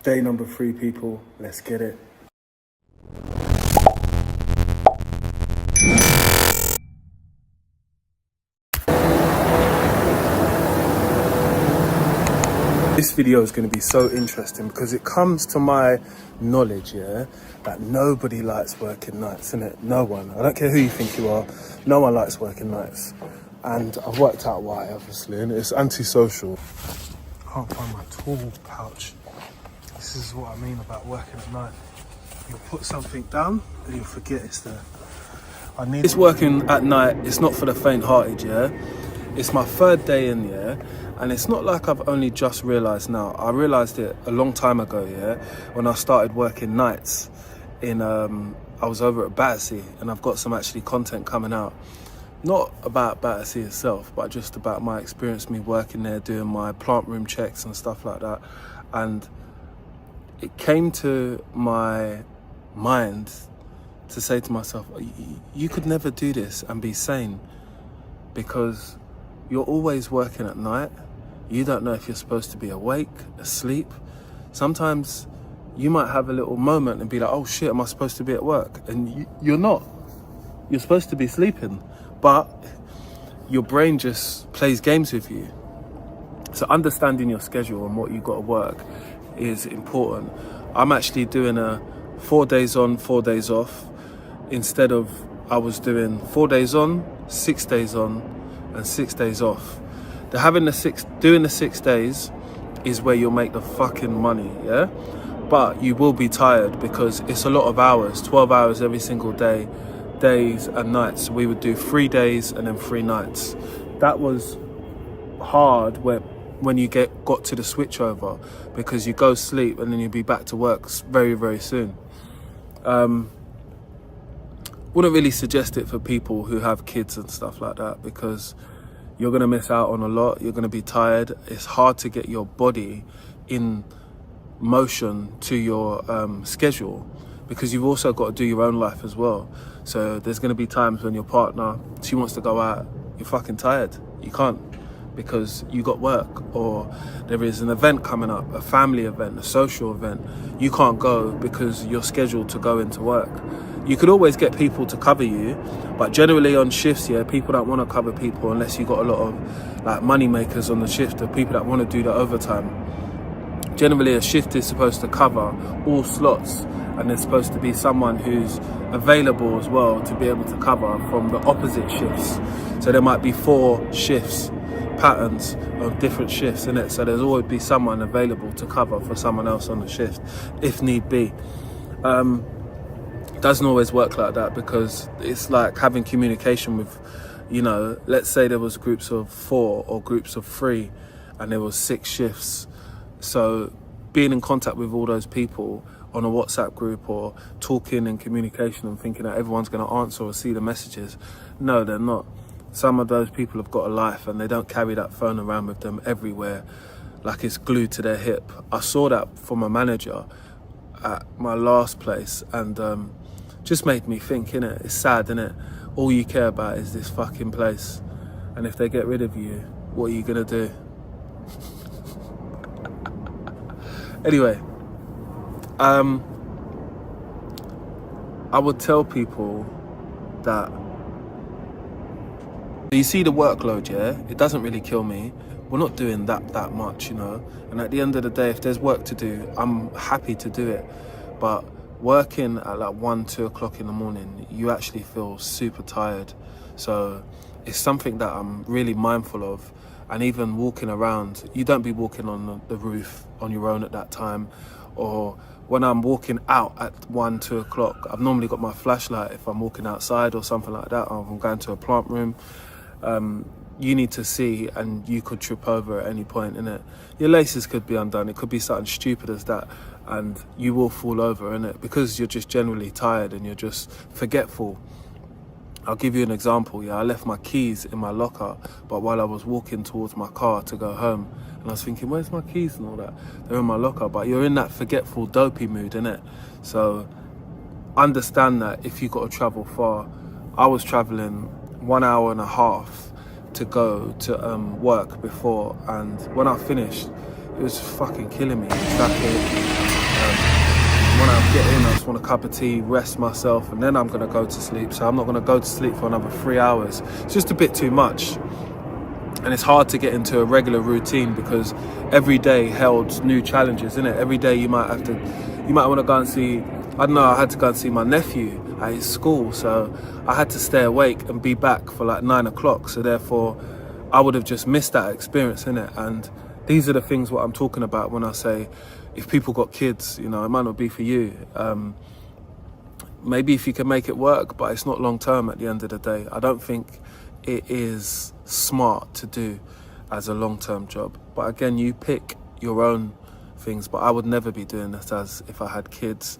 Day number 3, people. Let's get it. This video is going to be so interesting because it comes to my knowledge, yeah, that nobody likes working nights, innit? No one. I don't care who you think you are. No one likes working nights. And I've worked out why, obviously, and it's antisocial. Can't find my tool pouch. This is what I mean about working at night. You'll put something down and you'll forget it's there. This working at night, it's not for the faint-hearted, yeah? It's my 3rd day in, yeah? And it's not like I've only just realised now. I realised it a long time ago, yeah? When I started working nights in, I was over at Battersea, and I've got some actually content coming out. Not about Battersea itself, but just about my experience, me working there, doing my plant room checks and stuff like that. And it came to my mind to say to myself, you could never do this and be sane, because you're always working at night. You don't know if you're supposed to be awake, asleep. Sometimes you might have a little moment and be like, oh shit, am I supposed to be at work? And you're not. You're supposed to be sleeping, but your brain just plays games with you. So understanding your schedule and what you've got to work is important. I'm actually doing a 4 days on, 4 days off, instead of I was doing 4 days on, 6 days on, and 6 days off. Doing the 6 days is where you'll make the fucking money, yeah? But you will be tired because it's a lot of hours, 12 hours every single day, days and nights. We would do 3 days and then 3 nights. That was hard when you got to the switch over, because you go sleep and then you'll be back to work very, very soon. Wouldn't really suggest it for people who have kids and stuff like that, because you're going to miss out on a lot. You're going to be tired. It's hard to get your body in motion to your schedule, because you've also got to do your own life as well. So there's going to be times when your partner, she wants to go out, you're fucking tired. You can't, because you got work, or there is an event coming up, a family event, a social event. You can't go because you're scheduled to go into work. You could always get people to cover you, but generally on shifts, yeah, people don't want to cover people unless you've got a lot of like money makers on the shift, or people that want to do the overtime. Generally a shift is supposed to cover all slots, and there's supposed to be someone who's available as well to be able to cover from the opposite shifts. So there might be 4 shifts, patterns of different shifts in it, so there's always be someone available to cover for someone else on the shift if need be. Doesn't always work like that, because it's like having communication with, you know, let's say there was groups of 4 or groups of 3 and there was 6 shifts. So being in contact with all those people on a WhatsApp group, or talking and communication and thinking that everyone's going to answer or see the messages, no, they're not. Some of those people have got a life and they don't carry that phone around with them everywhere like it's glued to their hip. I saw that from a manager at my last place, and just made me think, innit? It's sad, innit? All you care about is this fucking place, and if they get rid of you, what are you gonna do? Anyway, I would tell people that, you see the workload, yeah? It doesn't really kill me. We're not doing that much, you know? And at the end of the day, if there's work to do, I'm happy to do it. But working at like 1, 2 o'clock in the morning, you actually feel super tired. So it's something that I'm really mindful of. And even walking around, you don't be walking on the roof on your own at that time. Or when I'm walking out at 1, 2 o'clock, I've normally got my flashlight if I'm walking outside or something like that, or if I'm going to a plant room. You need to see, and you could trip over at any point, innit? Your laces could be undone. It could be something stupid as that, and you will fall over, innit? Because you're just generally tired and you're just forgetful. I'll give you an example, yeah? I left my keys in my locker, but while I was walking towards my car to go home, and I was thinking, where's my keys and all that? They're in my locker, but you're in that forgetful, dopey mood, innit? So understand that if you've got to travel far. I was traveling 1 hour and a half to go to work before, and when I finished, It was fucking killing me. Traffic. When I get in, I just want a cup of tea, rest myself, and then I'm going to go to sleep. So I'm not going to go to sleep for another 3 hours. It's just a bit too much. And it's hard to get into a regular routine because every day held new challenges, isn't it? Every day you might want to go and see, I don't know, I had to go and see my nephew at his school. So I had to stay awake and be back for like 9 o'clock. So therefore, I would have just missed that experience, innit? And these are the things what I'm talking about when I say, if people got kids, you know, it might not be for you. Maybe if you can make it work, but it's not long term at the end of the day. I don't think it is smart to do as a long-term job. But again, you pick your own things, but I would never be doing this as if I had kids.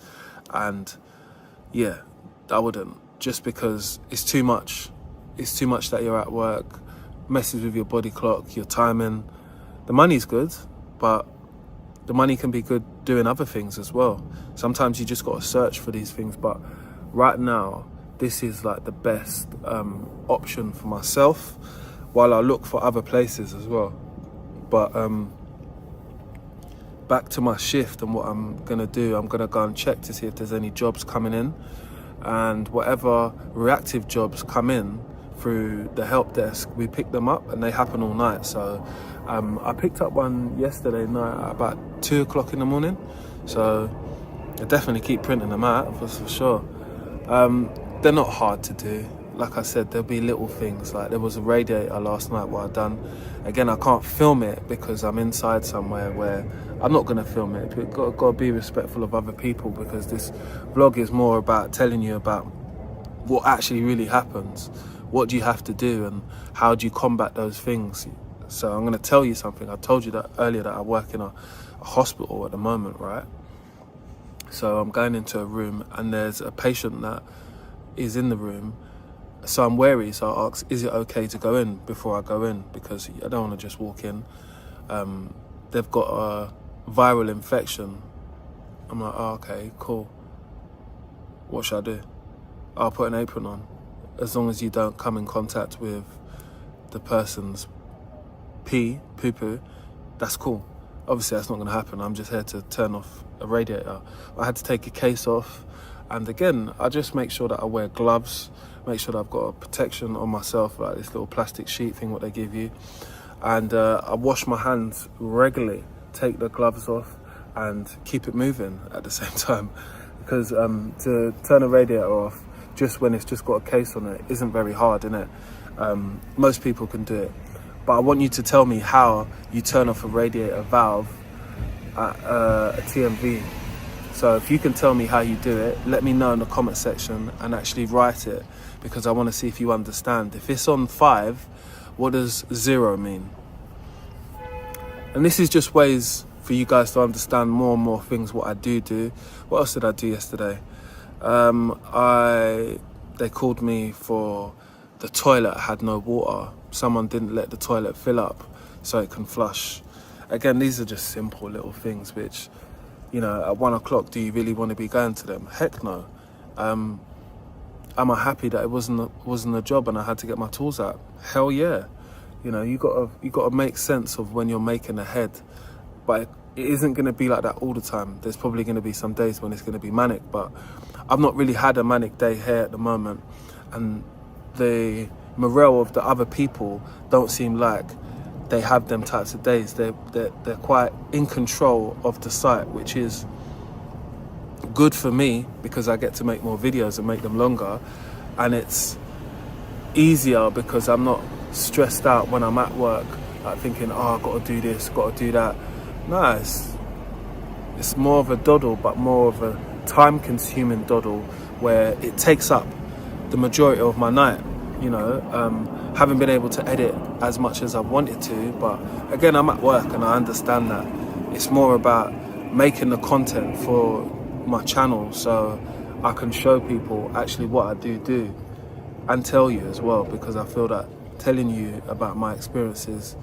And yeah, I wouldn't, just because it's too much. It's too much that you're at work, messes with your body clock, your timing. The money's good, but the money can be good doing other things as well. Sometimes you just got to search for these things, but right now, this is like the best option for myself, while I look for other places as well. But back to my shift and what I'm gonna do, I'm gonna go and check to see if there's any jobs coming in, and whatever reactive jobs come in through the help desk, we pick them up, and they happen all night. So I picked up one yesterday night at about 2 o'clock in the morning. So I definitely keep printing them out for sure. They're not hard to do. Like I said, there'll be little things. Like there was a radiator last night what I done. Again, I can't film it because I'm inside somewhere where I'm not gonna film it. But got to be respectful of other people, because this vlog is more about telling you about what actually really happens. What do you have to do and how do you combat those things? So I'm gonna tell you something. I told you that earlier that I work in a hospital at the moment, right? So I'm going into a room and there's a patient that is in the room. So I'm wary, so I ask, is it okay to go in before I go in? Because I don't want to just walk in. They've got a viral infection. I'm like, oh, okay, cool. What should I do? I'll put an apron on. As long as you don't come in contact with the person's poo-poo, that's cool. Obviously, that's not going to happen. I'm just here to turn off a radiator. I had to take a case off. And again, I just make sure that I wear gloves, make sure that I've got a protection on myself, like this little plastic sheet thing, what they give you. And I wash my hands regularly, take the gloves off and keep it moving at the same time. Because to turn a radiator off, just when it's just got a case on it, isn't very hard, innit? Most people can do it. But I want you to tell me how you turn off a radiator valve at a TMV. So if you can tell me how you do it, let me know in the comment section and actually write it, because I want to see if you understand. If it's on 5, what does 0 mean? And this is just ways for you guys to understand more and more things what I do. What else did I do yesterday? They called me for the toilet had no water. Someone didn't let the toilet fill up so it can flush. Again, these are just simple little things which, you know, at 1 o'clock, do you really want to be going to them? Heck no. Am I happy that it wasn't a job and I had to get my tools out? Hell yeah. You know, you gotta make sense of when you're making ahead. But it isn't gonna be like that all the time. There's probably gonna be some days when it's gonna be manic, but I've not really had a manic day here at the moment. And the morale of the other people don't seem like they have them types of days. They're quite in control of the site, which is good for me because I get to make more videos and make them longer, and it's easier because I'm not stressed out when I'm at work, like thinking, oh, I've got to do this, got to do that. No, it's more of a doddle, but more of a time-consuming doddle where it takes up the majority of my night. You know, haven't been able to edit as much as I wanted to, but again, I'm at work and I understand that. It's more about making the content for my channel so I can show people actually what I do and tell you as well, because I feel that telling you about my experiences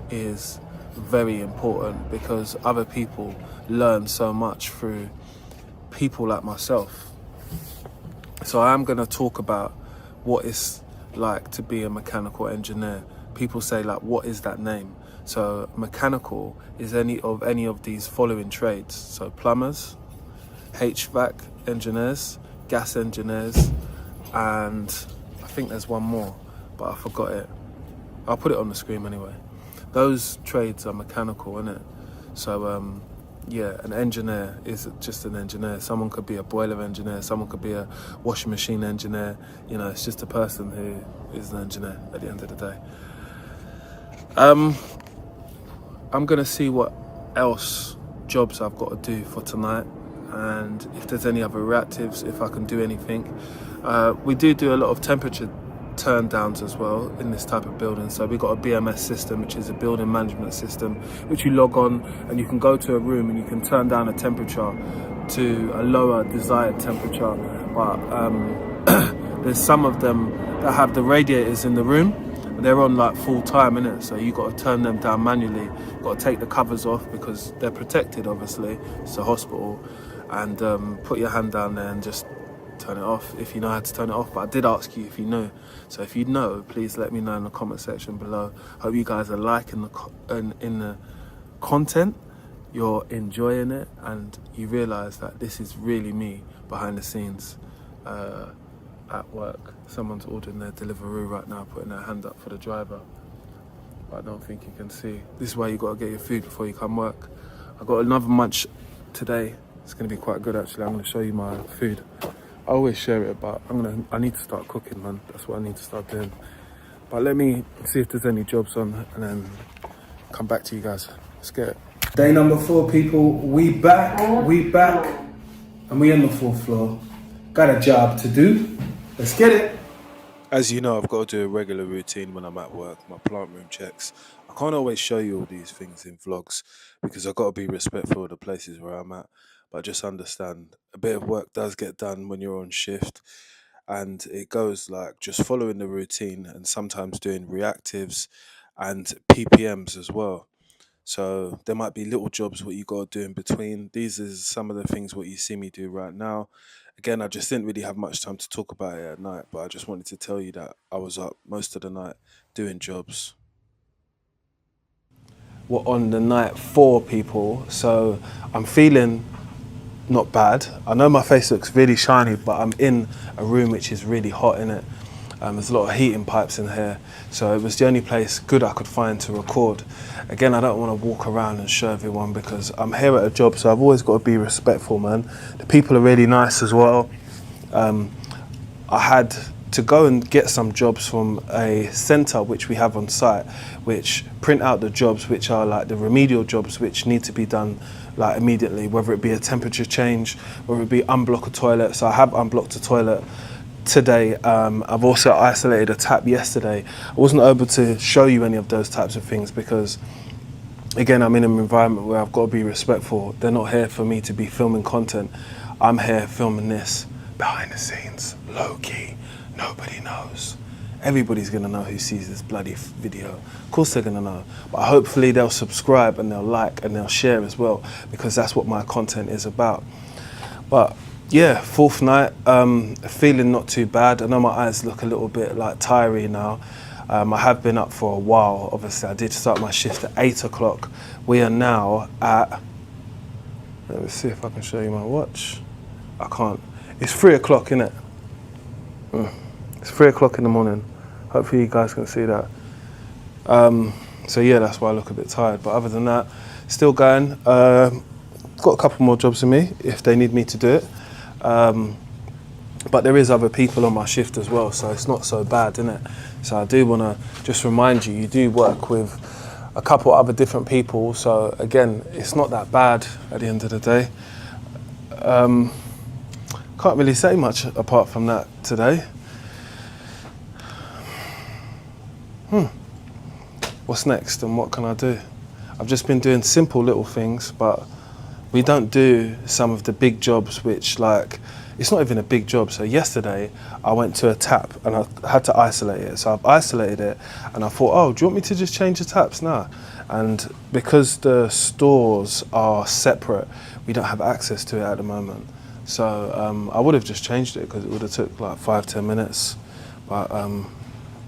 is very important, because other people learn so much through people like myself. So I am going to talk about what it's like to be a mechanical engineer. People say, like, what is that name? So mechanical is any of these following trades. So plumbers, HVAC engineers, gas engineers, and I think there's one more, but I forgot it. I'll put it on the screen anyway. Those trades are mechanical, innit? So yeah, an engineer is just an engineer. Someone could be a boiler engineer, someone could be a washing machine engineer. You know, it's just a person who is an engineer at the end of the day. I'm gonna see what else jobs I've got to do for tonight, and if there's any other reactives, if I can do anything. We do a lot of temperature turn downs as well in this type of building. So we've got a BMS system, which is a building management system, which you log on and you can go to a room and you can turn down a temperature to a lower desired temperature. But there's some of them that have the radiators in the room. They're on like full time, innit? So you got to turn them down manually. You've got to take the covers off because they're protected, obviously. It's a hospital. And put your hand down there and just turn it off if you know how to turn it off. But I did ask you if you know. So if you know, please let me know in the comment section below. Hope you guys are liking the content. You're enjoying it and you realise that this is really me behind the scenes at work. Someone's ordering their Deliveroo right now, putting their hand up for the driver. But I don't think you can see. This is why you got to get your food before you come work. I got another munch today. It's going to be quite good actually. I'm going to show you my food. I always share it, but I need to start cooking, man. That's what I need to start doing. But let me see if there's any jobs on and then come back to you guys. Let's get it. Day number 4, people. We back, and we on the 4th floor. Got a job to do. Let's get it. As you know, I've got to do a regular routine when I'm at work, my plant room checks. I can't always show you all these things in vlogs because I've got to be respectful of the places where I'm at. But just understand, a bit of work does get done when you're on shift, and it goes like just following the routine and sometimes doing reactives and PPMs as well. So there might be little jobs what you got to do in between. These is some of the things what you see me do right now. Again, I just didn't really have much time to talk about it at night, but I just wanted to tell you that I was up most of the night doing jobs. We're on the night 4, people, so I'm feeling not bad. I know my face looks really shiny, but I'm in a room which is really hot in it. There's a lot of heating pipes in here, so it was the only place good I could find to record. Again, I don't want to walk around and show everyone because I'm here at a job, so I've always got to be respectful, man. The people are really nice as well. I had to go and get some jobs from a centre which we have on site, which print out the jobs which are like the remedial jobs which need to be done like immediately, whether it be a temperature change, whether it be unblock a toilet. So I have unblocked a toilet today. I've also isolated a tap yesterday. I wasn't able to show you any of those types of things because again, I'm in an environment where I've got to be respectful. They're not here for me to be filming content. I'm here filming this behind the scenes, low key. Nobody knows. Everybody's gonna know who sees this bloody video. Of course they're gonna know. But hopefully they'll subscribe and they'll like and they'll share as well, because that's what my content is about. But yeah, 4th night, feeling not too bad. I know my eyes look a little bit like tiring now. I have been up for a while. Obviously I did start my shift at 8 o'clock. We are now at, let me see if I can show you my watch. I can't. It's 3 o'clock, innit? It's 3 o'clock in the morning. Hopefully you guys can see that. So yeah, that's why I look a bit tired. But other than that, still going. Got a couple more jobs in me if they need me to do it. But there is other people on my shift as well, so it's not so bad, innit? So I do want to just remind you, you do work with a couple other different people. So again, it's not that bad at the end of the day. Can't really say much apart from that today. What's next and what can I do? I've just been doing simple little things, but we don't do some of the big jobs which, like, it's not even a big job. So yesterday I went to a tap and I had to isolate it. So I've isolated it and I thought, oh, do you want me to just change the taps now? And because the stores are separate, we don't have access to it at the moment. So I would have just changed it because it would have took like 5-10 minutes. But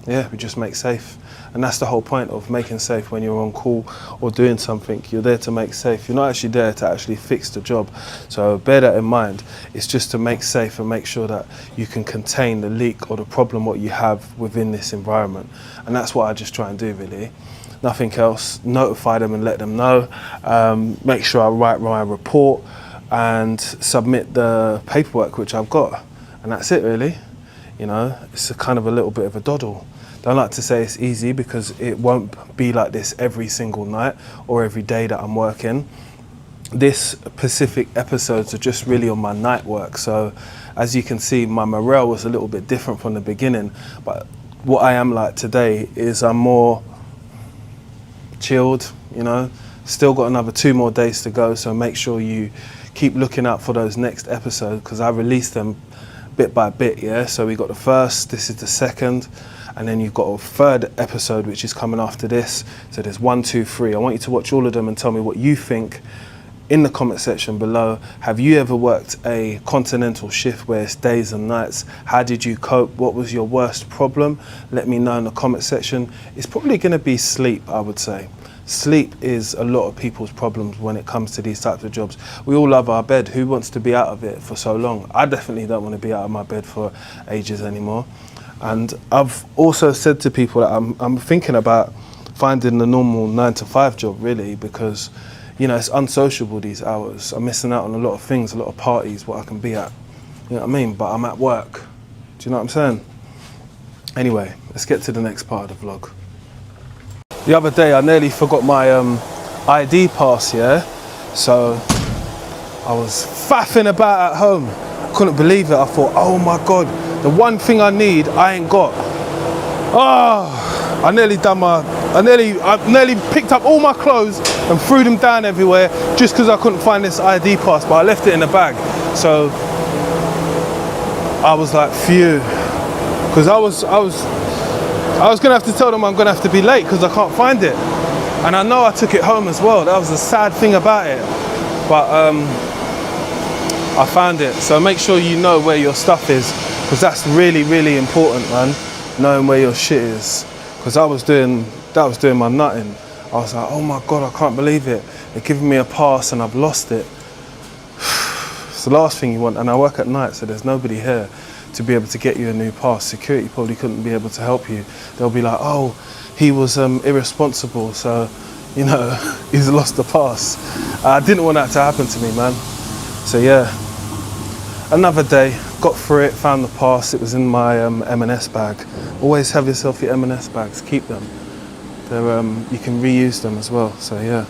yeah, we just make safe. And that's the whole point of making safe. When you're on call or doing something, you're there to make safe. You're not actually there to actually fix the job. So bear that in mind. It's just to make safe and make sure that you can contain the leak or the problem what you have within this environment. And that's what I just try and do, really. Nothing else. Notify them and let them know. Make sure I write my report and submit the paperwork which I've got. And that's it, really. You know, it's a kind of a little bit of a doddle. Don't like to say it's easy because it won't be like this every single night or every day that I'm working. This specific episodes are just really on my night work. So as you can see, my morale was a little bit different from the beginning. But what I am like today is I'm more chilled, you know. Still got another 2 more days to go. So make sure you keep looking out for those next episodes because I release them bit by bit, yeah. So we got the first, this is the second. And then you've got a third episode, which is coming after this. So there's 1, 2, 3. I want you to watch all of them and tell me what you think in the comment section below. Have you ever worked a continental shift where it's days and nights? How did you cope? What was your worst problem? Let me know in the comment section. It's probably going to be sleep, I would say. Sleep is a lot of people's problems when it comes to these types of jobs. We all love our bed. Who wants to be out of it for so long? I definitely don't want to be out of my bed for ages anymore. And I've also said to people that I'm thinking about finding the normal 9-to-5 job, really, because, you know, it's unsociable these hours. I'm missing out on a lot of things, a lot of parties, what I can be at. You know what I mean? But I'm at work. Do you know what I'm saying? Anyway, let's get to the next part of the vlog. The other day, I nearly forgot my ID pass, yeah? So I was faffing about at home. Couldn't believe it. I thought, oh my God, the one thing I need, I ain't got. Oh, I nearly picked up all my clothes and threw them down everywhere just because I couldn't find this ID pass, but I left it in the bag. So I was like, phew. Because I was gonna have to tell them I'm gonna have to be late because I can't find it. And I know I took it home as well. That was the sad thing about it. But I found it. So make sure you know where your stuff is, because that's really, really important, man. Knowing where your shit is. Because that was doing my nutting. I was like, oh my God, I can't believe it. They're giving me a pass and I've lost it. It's the last thing you want. And I work at night, so there's nobody here to be able to get you a new pass. Security probably couldn't be able to help you. They'll be like, oh, he was irresponsible, so, you know, he's lost the pass. I didn't want that to happen to me, man. So yeah, another day, got through it, found the pass. It was in my M&S bag. Always have yourself your M&S bags, keep them. They're, you can reuse them as well, so yeah.